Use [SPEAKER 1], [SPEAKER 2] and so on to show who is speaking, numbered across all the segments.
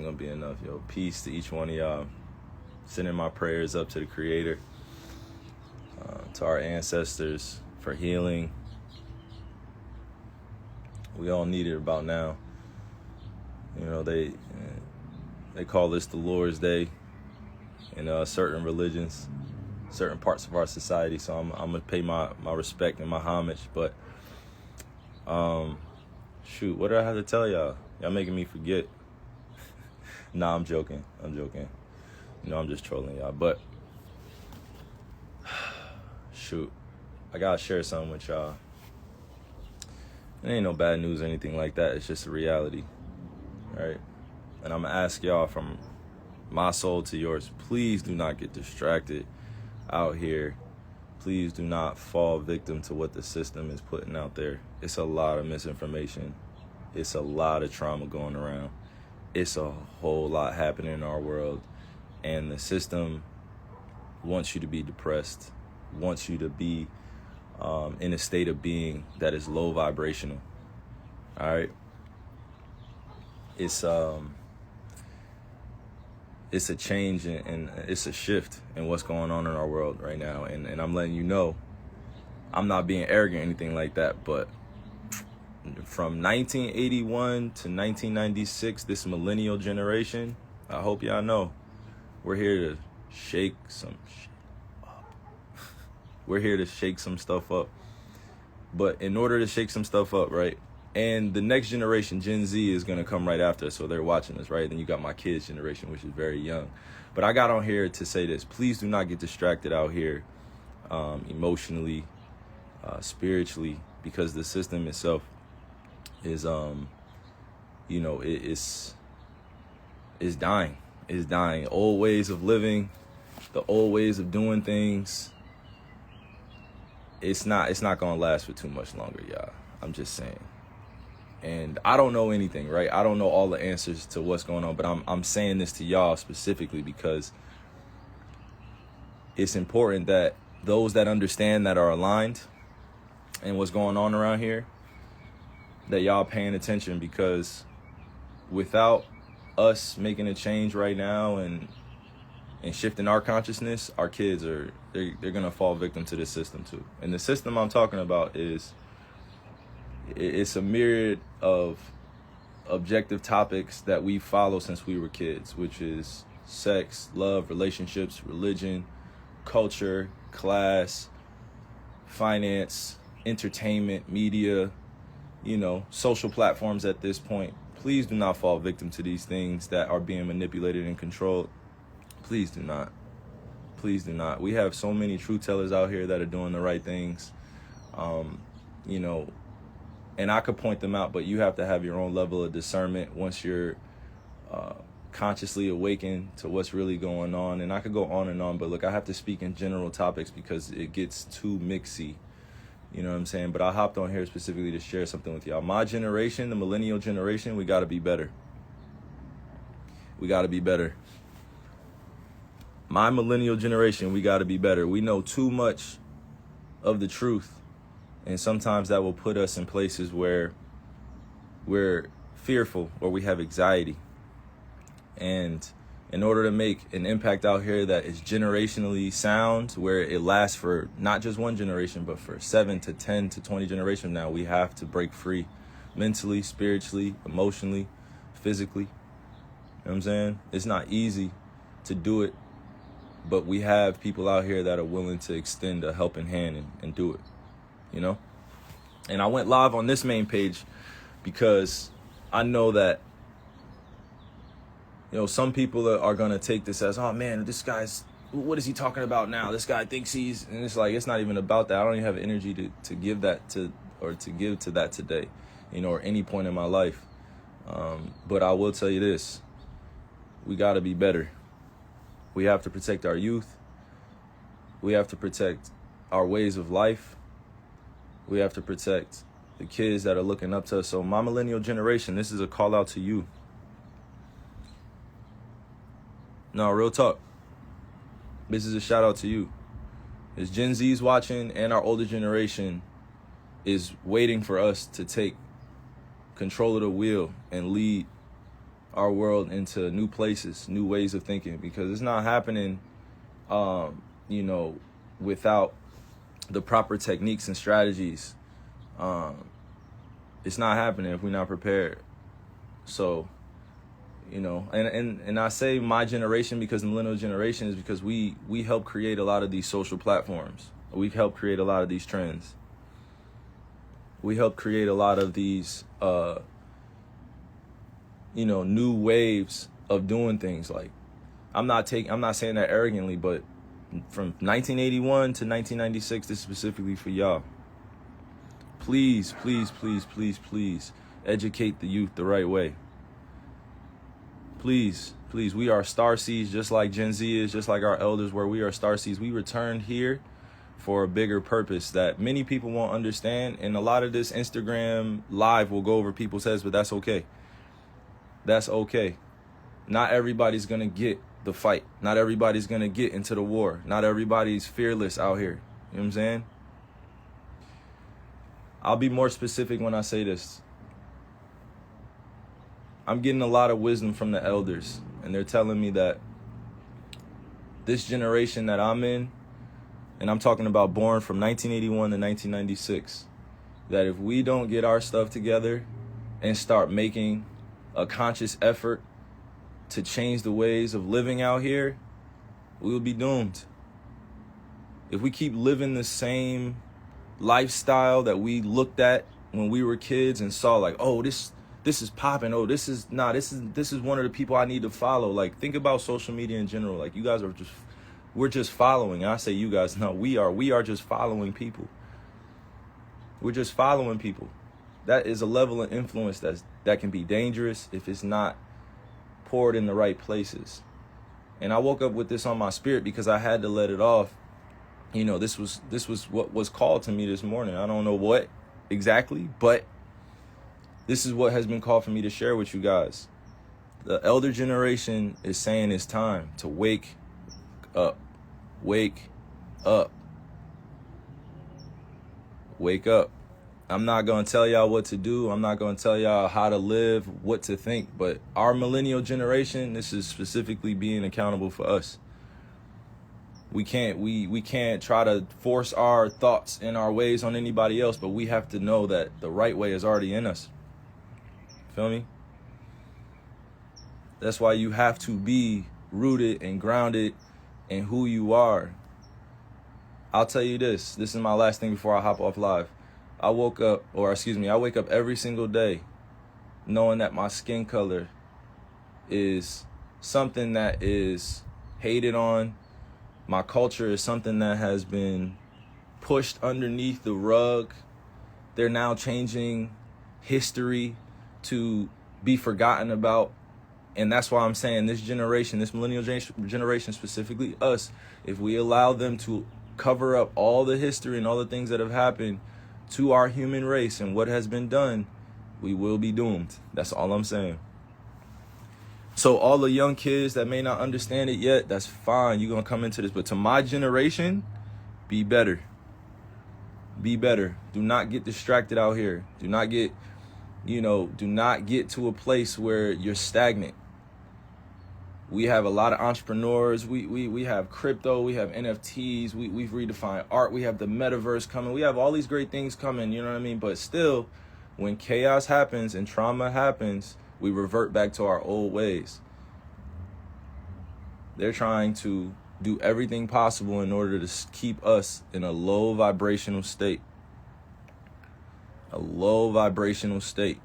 [SPEAKER 1] isn't going to be enough, yo. Peace to each one of y'all. Sending my prayers up to the Creator, to our ancestors for healing. We all need it about now. You know, they call this the Lord's Day in certain religions, certain parts of our society. So I'm gonna pay my respect and my homage. But shoot, what do I have to tell y'all? Y'all making me forget. Nah, I'm joking. You know, I'm just trolling y'all. But shoot, I gotta share something with y'all. It ain't no bad news or anything like that. It's just a reality, right? And I'm gonna ask y'all from my soul to yours, please do not get distracted out here. Please do not fall victim to what the system is putting out there. It's a lot of misinformation. It's a lot of trauma going around. It's a whole lot happening in our world. And the system wants you to be depressed, wants you to be in a state of being that is low vibrational. All right. It's a change and it's a shift in what's going on in our world right now. And I'm letting you know, I'm not being arrogant or anything like that, but from 1981 to 1996, this millennial generation, I hope y'all know, we're here to shake some shit up. We're here to shake some stuff up. But in order to shake some stuff up, right? And the next generation, Gen Z, is going to come right after us, so they're watching us, right? Then you got my kids' generation, which is very young. But I got on here to say this. Please do not get distracted out here emotionally, spiritually, because the system itself is, is dying. It's dying. Old ways of living, the old ways of doing things, it's not going to last for too much longer, y'all. I'm just saying. And I don't know anything, right? I don't know all the answers to what's going on, but I'm saying this to y'all specifically because it's important that those that understand, that are aligned and what's going on around here, that y'all paying attention, because without us making a change right now and shifting our consciousness, our kids they're gonna fall victim to this system too. And the system I'm talking about it's a myriad of objective topics that we follow since we were kids, which is sex, love, relationships, religion, culture, class, finance, entertainment, media, social platforms at this point. Please do not fall victim to these things that are being manipulated and controlled. Please do not. Please do not. We have so many truth tellers out here that are doing the right things. And I could point them out, but you have to have your own level of discernment once you're consciously awakened to what's really going on. And I could go on and on, but look, I have to speak in general topics because it gets too mixy. You know what I'm saying? But I hopped on here specifically to share something with y'all. My generation, the millennial generation, we got to be better. We got to be better. My millennial generation, we got to be better. We know too much of the truth. And sometimes that will put us in places where we're fearful or we have anxiety. And in order to make an impact out here that is generationally sound, where it lasts for not just one generation, but for 7 to 10 to 20 generations now, we have to break free mentally, spiritually, emotionally, physically. You know what I'm saying? It's not easy to do it, but we have people out here that are willing to extend a helping hand and do it. And I went live on this main page because I know that, some people are going to take this as, oh man, this guy's, what is he talking about now? This guy thinks and it's like, it's not even about that. I don't even have energy to give that to give to that today, or any point in my life. But I will tell you this, we got to be better. We have to protect our youth. We have to protect our ways of life. We have to protect the kids that are looking up to us. So my millennial generation, this is a call out to you. No, real talk. This is a shout out to you. As Gen Z's watching and our older generation is waiting for us to take control of the wheel and lead our world into new places, new ways of thinking, because it's not happening, without the proper techniques and strategies. It's not happening if we're not prepared. So, and I say my generation because the millennial generation is because we help create a lot of these social platforms. We help create a lot of these trends. We help create a lot of these, new waves of doing things. Like, I'm not saying that arrogantly, but from 1981 to 1996, this is specifically for y'all. Please, please, please, please, please educate the youth the right way. Please, please, we are starseeds just like Gen Z is, just like our elders were. We are starseeds. We returned here for a bigger purpose that many people won't understand. And a lot of this Instagram live will go over people's heads, but that's okay. That's okay. Not everybody's going to get the fight. Not everybody's going to get into the war. Not everybody's fearless out here. You know what I'm saying? I'll be more specific when I say this. I'm getting a lot of wisdom from the elders, and they're telling me that this generation that I'm in, and I'm talking about born from 1981 to 1996, that if we don't get our stuff together and start making a conscious effort to change the ways of living out here, we will be doomed. If we keep living the same lifestyle that we looked at when we were kids and saw like, oh, this is popping. Oh, this is one of the people I need to follow. Like, think about social media in general. Like, you guys we're just following. I say you guys, no, we are just following people. We're just following people. That is a level of influence that can be dangerous if it's not poured in the right places. And I woke up with this on my spirit because I had to let it off. This was what was called to me this morning. I don't know what exactly, but this is what has been called for me to share with you guys. The elder generation is saying it's time to wake up. Wake up. Wake up. I'm not going to tell y'all what to do. I'm not going to tell y'all how to live, what to think. But our millennial generation, this is specifically being accountable for us. We can't try to force our thoughts and our ways on anybody else, but we have to know that the right way is already in us. Feel me? That's why you have to be rooted and grounded in who you are. I'll tell you this. This is my last thing before I hop off live. I wake up every single day knowing that my skin color is something that is hated on. My culture is something that has been pushed underneath the rug. They're now changing history to be forgotten about. And that's why I'm saying this generation, this millennial generation, specifically us, if we allow them to cover up all the history and all the things that have happened to our human race and what has been done, we will be doomed. That's all I'm saying. So all the young kids that may not understand it yet, that's fine. You're going to come into this. But to my generation, be better. Be better. Do not get distracted out here. Do not get to a place where you're stagnant. We have a lot of entrepreneurs. We have crypto. We have NFTs. We've redefined art. We have the metaverse coming. We have all these great things coming, you know what I mean? But still, when chaos happens and trauma happens, we revert back to our old ways. They're trying to do everything possible in order to keep us in a low vibrational state. A low vibrational state.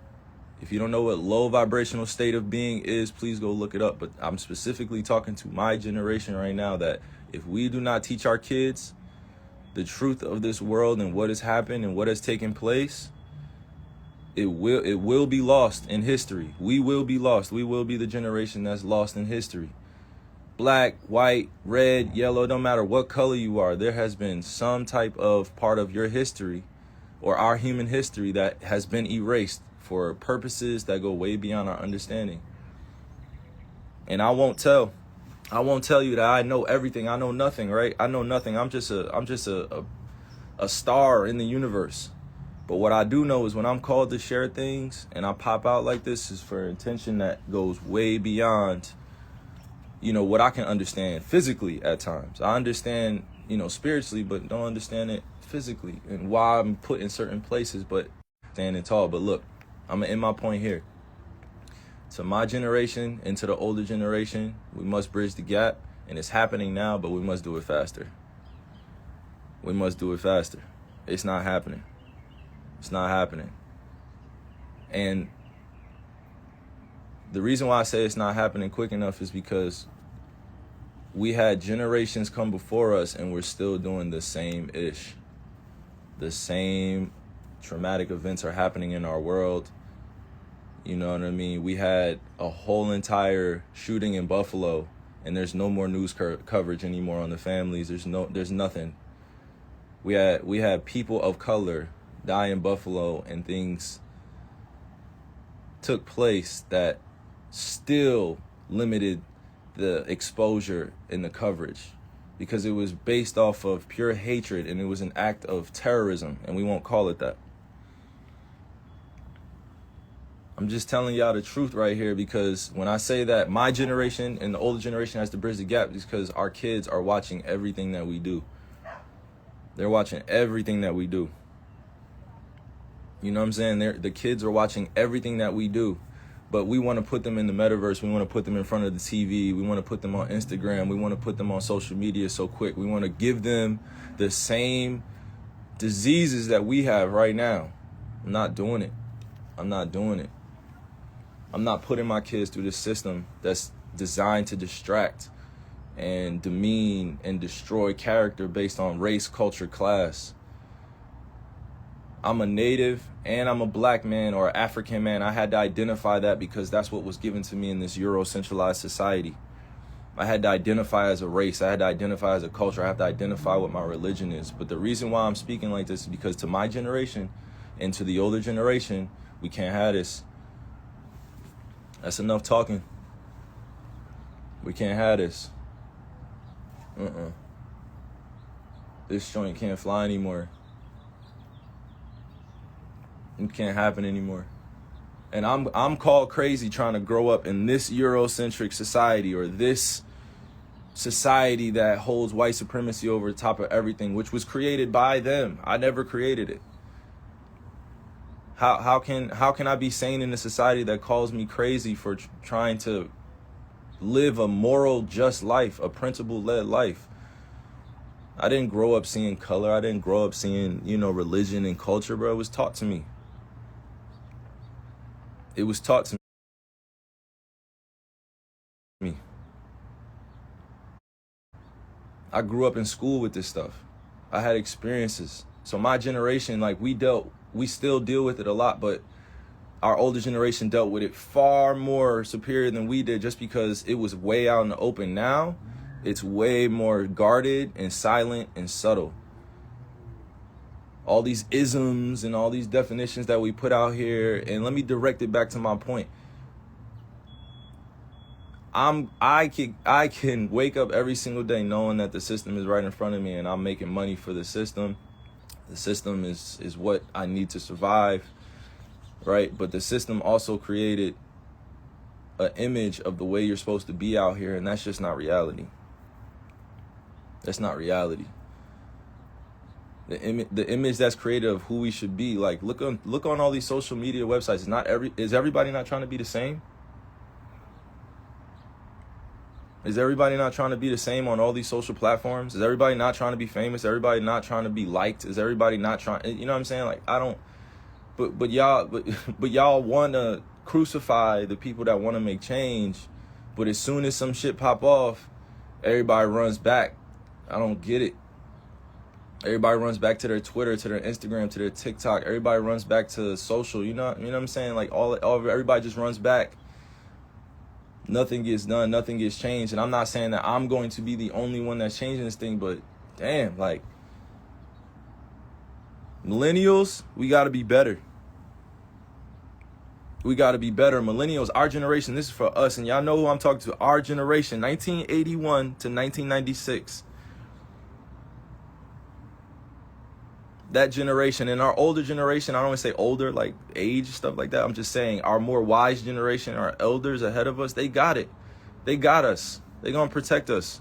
[SPEAKER 1] If you don't know what low vibrational state of being is, please go look it up. But I'm specifically talking to my generation right now that if we do not teach our kids the truth of this world and what has happened and what has taken place, it will be lost in history. We will be lost. We will be the generation that's lost in history. Black, white, red, yellow, no matter what color you are, there has been some type of part of your history or our human history that has been erased for purposes that go way beyond our understanding. And I won't tell you that I know everything. I know nothing, right? I know nothing. I'm just a star in the universe. But what I do know is when I'm called to share things and I pop out like this is for intention that goes way beyond, what I can understand physically at times. I understand, spiritually, but don't understand it physically and why I'm put in certain places, but standing tall. But look, I'm gonna end my point here. To my generation and to the older generation, we must bridge the gap, and it's happening now, but we must do it faster. We must do it faster. It's not happening. It's not happening. And the reason why I say it's not happening quick enough is because we had generations come before us and we're still doing the same ish. The same traumatic events are happening in our world. You know what I mean? We had a whole entire shooting in Buffalo, and there's no more news coverage anymore on the families. There's nothing. We had people of color die in Buffalo, and things took place that still limited the exposure and the coverage because it was based off of pure hatred, and it was an act of terrorism, and we won't call it that. I'm just telling y'all the truth right here, because when I say that my generation and the older generation has to bridge the gap, it's because our kids are watching everything that we do. They're watching everything that we do. You know what I'm saying? The kids are watching everything that we do. But we want to put them in the metaverse. We want to put them in front of the TV. We want to put them on Instagram. We want to put them on social media so quick. We want to give them the same diseases that we have right now. I'm not doing it. I'm not doing it. I'm not putting my kids through this system that's designed to distract and demean and destroy character based on race, culture, class. I'm a native and I'm a black man or African man. I had to identify that because that's what was given to me in this Euro-centralized society. I had to identify as a race. I had to identify as a culture. I have to identify what my religion is. But the reason why I'm speaking like this is because to my generation and to the older generation, we can't have this. That's enough talking. We can't have this. This joint can't fly anymore. It can't happen anymore. And I'm called crazy trying to grow up in this Eurocentric society, or this society that holds white supremacy over the top of everything, which was created by them. I never created it. How can I be sane in a society that calls me crazy for trying to live a moral, just life, a principle-led life? I didn't grow up seeing color. I didn't grow up seeing, religion and culture, bro. It was taught to me. It was taught to me. I grew up in school with this stuff. I had experiences. So my generation, we still deal with it a lot, but our older generation dealt with it far more superior than we did, just because it was way out in the open. Now, it's way more guarded and silent and subtle. All these isms and all these definitions that we put out here, and let me direct it back to my point. I can wake up every single day knowing that the system is right in front of me and I'm making money for the system. The system is what I need to survive, right? But the system also created an image of the way you're supposed to be out here, and that's just not reality. That's not reality. The image that's created of who we should be, look on all these social media websites. Is everybody not trying to be the same? Is everybody not trying to be the same on all these social platforms? Is everybody not trying to be famous? Everybody not trying to be liked? Is everybody not trying? You know what I'm saying? I don't. But y'all want to crucify the people that want to make change. But as soon as some shit pop off, everybody runs back. I don't get it. Everybody runs back to their Twitter, to their Instagram, to their TikTok. Everybody runs back to social. You know what I'm saying? Everybody just runs back. Nothing gets done. Nothing gets changed. And I'm not saying that I'm going to be the only one that's changing this thing, but damn, millennials, we got to be better. We got to be better. Millennials, our generation, this is for us. And y'all know who I'm talking to. Our generation, 1981 to 1996. that generation and our older generation, I don't want to say older, like age, stuff like that. I'm just saying our more wise generation, our elders ahead of us, they got it. They got us. They're going to protect us.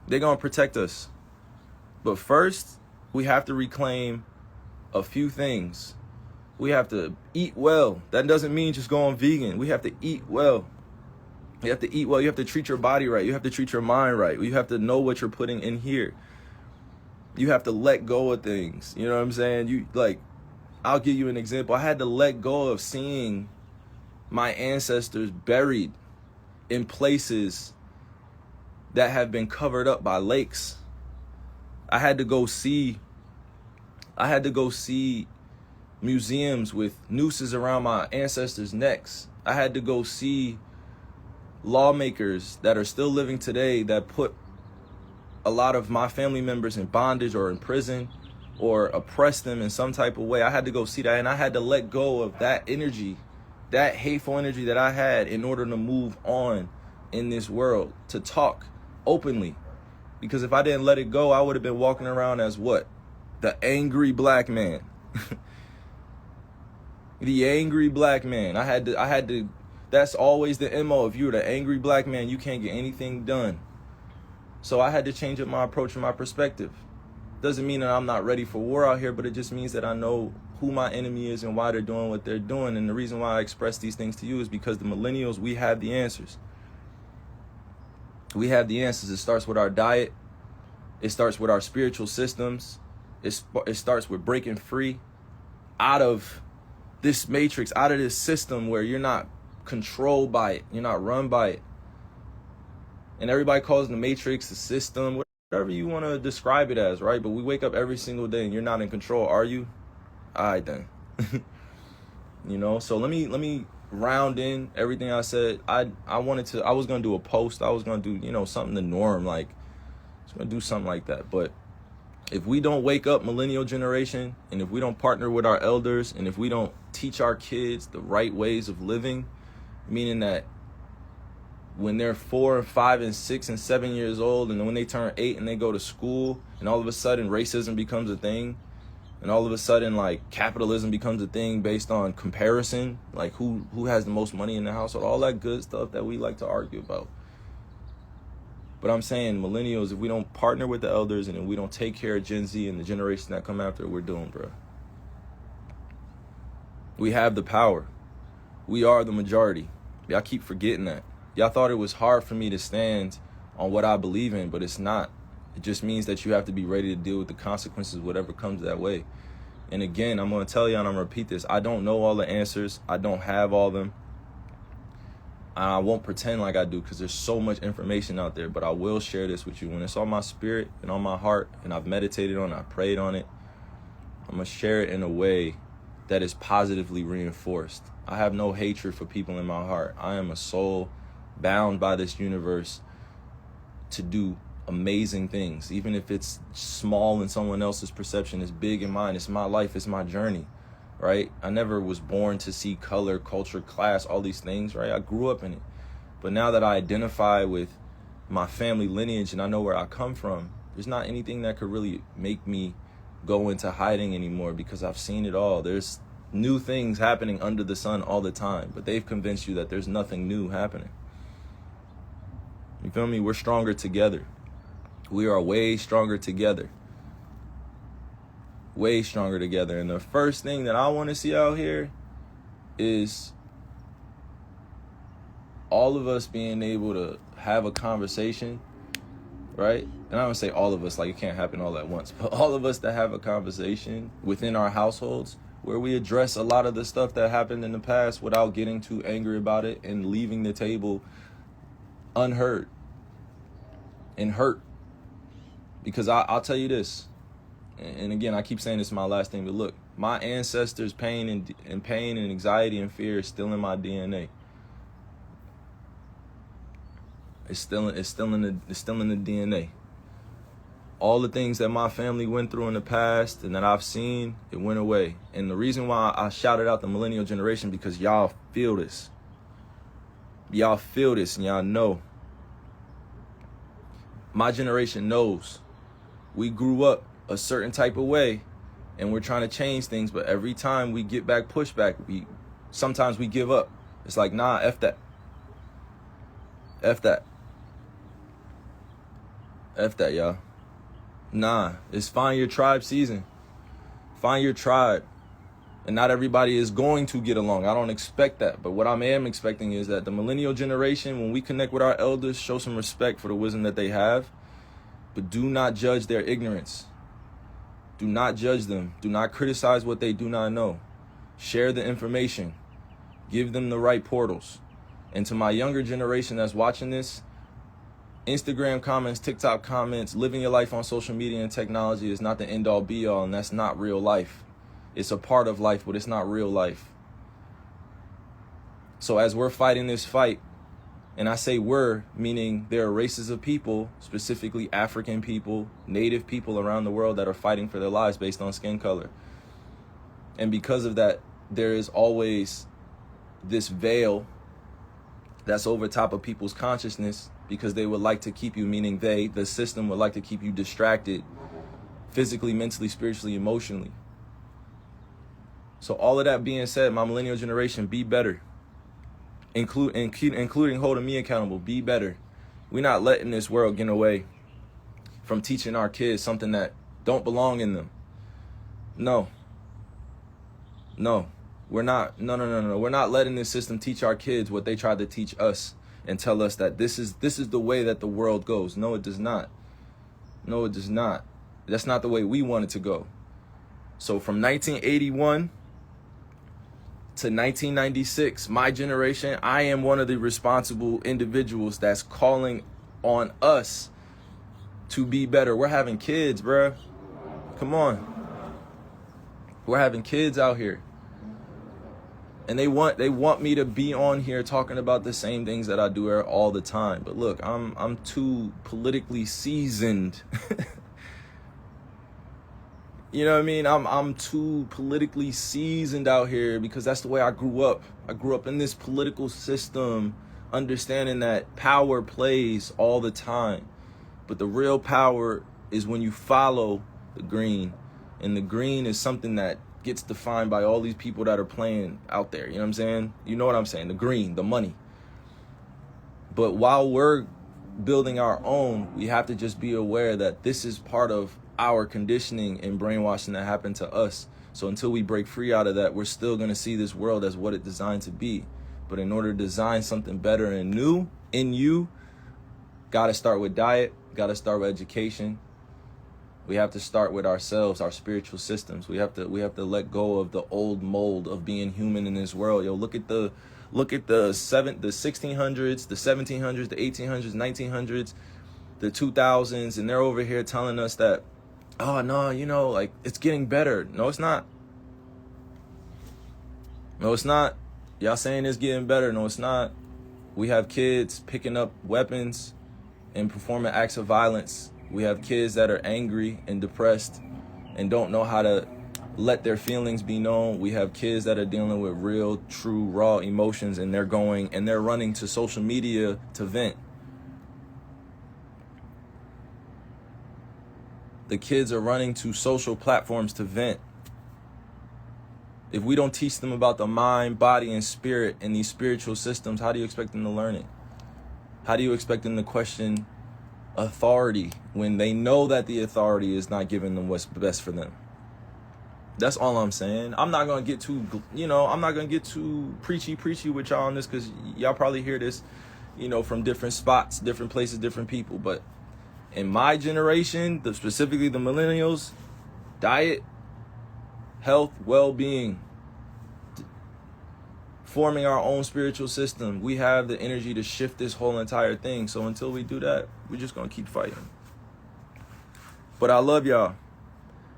[SPEAKER 1] They're going to protect us. But first, we have to reclaim a few things. We have to eat well. That doesn't mean just going vegan. We have to eat well. You have to eat well. You have to treat your body right. You have to treat your mind right. You have to know what you're putting in here. You have to let go of things. You know what I'm saying? I'll give you an example. I had to let go of seeing my ancestors buried in places that have been covered up by lakes. I had to go see museums with nooses around my ancestors' necks. I had to go see lawmakers that are still living today that put a lot of my family members in bondage or in prison or oppressed them in some type of way. I had to go see that, and I had to let go of that energy, that hateful energy that I had in order to move on in this world, to talk openly. Because if I didn't let it go, I would have been walking around as what? The angry black man. The angry black man. I had to, that's always the MO. If you're the angry black man, you can't get anything done. So I had to change up my approach and my perspective. Doesn't mean that I'm not ready for war out here, but it just means that I know who my enemy is and why they're doing what they're doing. And the reason why I express these things to you is because the millennials, we have the answers. We have the answers. It starts with our diet. It starts with our spiritual systems. It starts with breaking free out of this matrix, out of this system where you're not controlled by it. You're not run by it. And everybody calls the matrix, the system, whatever you want to describe it as, right? But we wake up every single day and you're not in control, are you? All right, then. You know, so let me round in everything I said. I was going to do a post. I was going to do, something the norm, like, I was going to do something like that. But if we don't wake up, millennial generation, and if we don't partner with our elders, and if we don't teach our kids the right ways of living, meaning that when they're 4 and 5 and 6 and 7 years old, and then when they turn 8 and they go to school, and all of a sudden racism becomes a thing, and all of a sudden like capitalism becomes a thing based on comparison, like who has the most money in the household, all that good stuff that we like to argue about. But I'm saying millennials, if we don't partner with the elders and if we don't take care of Gen Z and the generation that come after, we're doomed, bro. We have the power. We are the majority. Y'all keep forgetting that. Y'all thought it was hard for me to stand on what I believe in, but it's not. It just means that you have to be ready to deal with the consequences, whatever comes that way. And again, I'm going to tell you and I'm going to repeat this. I don't know all the answers. I don't have all of them. I won't pretend like I do because there's so much information out there, but I will share this with you. When it's on my spirit and on my heart and I've meditated on it, I prayed on it, I'm going to share it in a way that is positively reinforced. I have no hatred for people in my heart. I am a soul bound by this universe to do amazing things. Even if it's small in someone else's perception, it's big in mine. It's my life. It's my journey, right? I never was born to see color, culture, class, all these things, right? I grew up in it. But now that I identify with my family lineage and I know where I come from, there's not anything that could really make me go into hiding anymore because I've seen it all. There's new things happening under the sun all the time, but they've convinced you that there's nothing new happening. You feel me? We're stronger together. We are way stronger together. Way stronger together. And the first thing that I want to see out here is all of us being able to have a conversation, right? And I don't say all of us, like it can't happen all at once, but all of us that have a conversation within our households where we address a lot of the stuff that happened in the past without getting too angry about it and leaving the table unheard and hurt. Because I'll tell you this, and again, I keep saying this is my last thing, but look, my ancestors' pain and anxiety and fear is still in my DNA. It's still in the DNA. All the things that my family went through in the past and that I've seen, it went away. And the reason why I shouted out the millennial generation, because y'all feel this. Y'all feel this and y'all know. My generation knows. We grew up a certain type of way, and we're trying to change things, but every time we get back pushback, sometimes we give up. It's like, nah, F that. F that. F that, y'all. Nah, it's find your tribe season. Find your tribe. And not everybody is going to get along. I don't expect that. But what I am expecting is that the millennial generation, when we connect with our elders, show some respect for the wisdom that they have, but do not judge their ignorance. Do not judge them. Do not criticize what they do not know. Share the information. Give them the right portals. And to my younger generation that's watching this, Instagram comments, TikTok comments, living your life on social media and technology is not the end all be all, and that's not real life. It's a part of life, but it's not real life. So as we're fighting this fight, and I say we're, meaning there are races of people, specifically African people, native people around the world that are fighting for their lives based on skin color. And because of that, there is always this veil that's over top of people's consciousness, because they would like to keep you, meaning the system would like to keep you distracted physically, mentally, spiritually, emotionally. So all of that being said, my millennial generation, be better. Including holding me accountable, be better. We're not letting this world get away from teaching our kids something that don't belong in them. No, we're not. No. We're not letting this system teach our kids what they tried to teach us and tell us that this is the way that the world goes. No, it does not. No, it does not. That's not the way we want it to go. So from 1981 to 1996, my generation, I am one of the responsible individuals that's calling on us to be better. We're having kids, bruh. Come on. We're having kids out here. And they want me to be on here talking about the same things that I do all the time. But look, I'm too politically seasoned. You know what I mean? I'm too politically seasoned out here because that's the way I grew up. I grew up in this political system, understanding that power plays all the time. But the real power is when you follow the green. And the green is something that gets defined by all these people that are playing out there. You know what I'm saying? You know what I'm saying? The green, the money. But while we're building our own, we have to just be aware that this is part of our conditioning and brainwashing that happened to us. So until we break free out of that, we're still going to see this world as what it's designed to be. But in order to design something better and new in you, got to start with diet, got to start with education. We have to start with ourselves, our spiritual systems. We have to let go of the old mold of being human in this world. Yo, look at the 1600s, the 1700s, the 1800s, 1900s, the 2000s, and they're over here telling us that, oh no, like it's getting better. No, it's not. No, it's not. Y'all saying it's getting better. No, it's not. We have kids picking up weapons and performing acts of violence. We have kids that are angry and depressed and don't know how to let their feelings be known. We have kids that are dealing with real, true, raw emotions, and they're running to social media to vent. The kids are running to social platforms to vent. If we don't teach them about the mind, body, and spirit and these spiritual systems, how do you expect them to learn it? How do you expect them to question authority when they know that the authority is not giving them what's best for them? That's all I'm saying. I'm not going to get too preachy with y'all on this, because y'all probably hear this, from different spots, different places, different people. But in my generation, specifically the millennials, diet, health, well-being, forming our own spiritual system. We have the energy to shift this whole entire thing. So until we do that, we're just going to keep fighting. But I love y'all.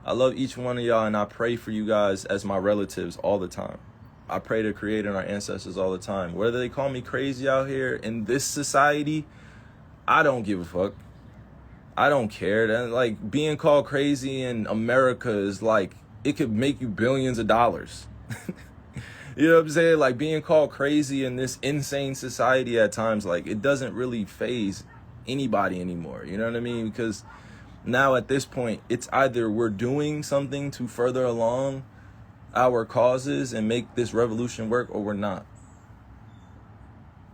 [SPEAKER 1] I love each one of y'all, and I pray for you guys as my relatives all the time. I pray to Creator and our ancestors all the time. Whether they call me crazy out here in this society, I don't give a fuck. I don't care. That, like, being called crazy in America is like, it could make you billions of dollars. You know what I'm saying? Like, being called crazy in this insane society at times, like, it doesn't really faze anybody anymore. You know what I mean? Because Now at this point, it's either we're doing something to further along our causes and make this revolution work, or we're not.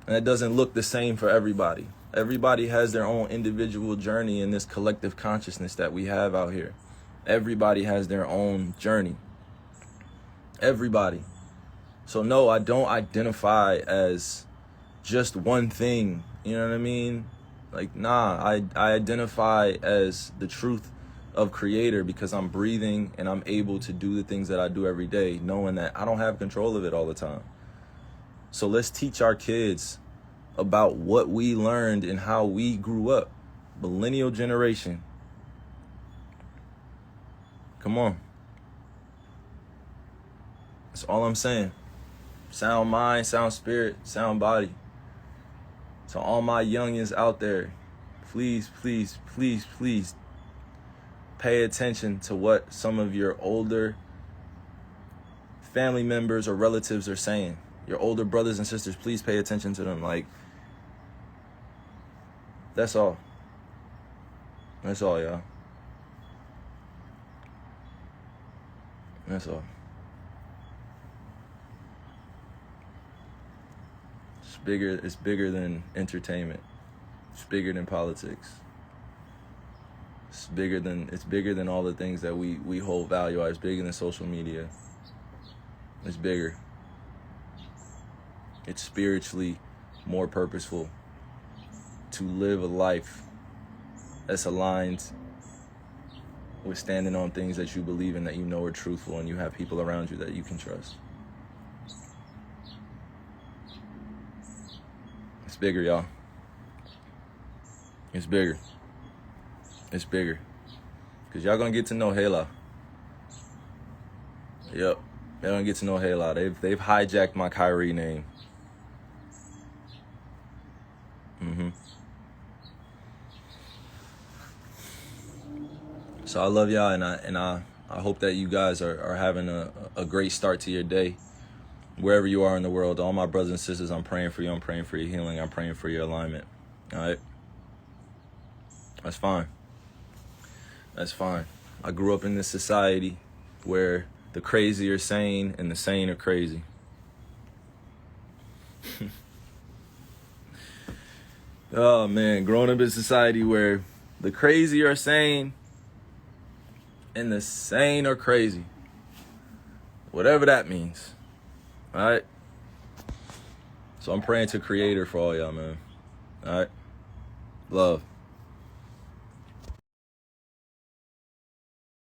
[SPEAKER 1] And it doesn't look the same for everybody. Everybody has their own individual journey in this collective consciousness that we have out here. Everybody has their own journey. Everybody. So no, I don't identify as just one thing. You know what I mean? Like, nah, I identify as the truth of creator because I'm breathing and I'm able to do the things that I do every day, knowing that I don't have control of it all the time. So let's teach our kids about what we learned and how we grew up. Millennial generation. Come on. That's all I'm saying. Sound mind, sound spirit, sound body. So all my youngins out there, please, please, please, please pay attention to what some of your older family members or relatives are saying. Your older brothers and sisters, please pay attention to them. Like, that's all. That's all, y'all. That's all. It's bigger than entertainment. It's bigger than politics. It's bigger than all the things that we hold value. It's bigger than social media. It's bigger. It's spiritually more purposeful to live a life that's aligned with standing on things that you believe in, that you know are truthful, and you have people around you that you can trust. It's bigger, y'all. It's bigger. It's bigger. Because y'all gonna get to know Hela. Yep. Y'all gonna get to know Hela. They've hijacked my Kyrie name. So I love y'all, and I hope that you guys are having a great start to your day. Wherever you are in the world, all my brothers and sisters, I'm praying for you. I'm praying for your healing. I'm praying for your alignment. All right? That's fine. That's fine. I grew up in this society where the crazy are sane and the sane are crazy. Oh, man. Growing up in a society where the crazy are sane and the sane are crazy. Whatever that means. All right? So I'm praying to Creator for all y'all, man. All right? Love.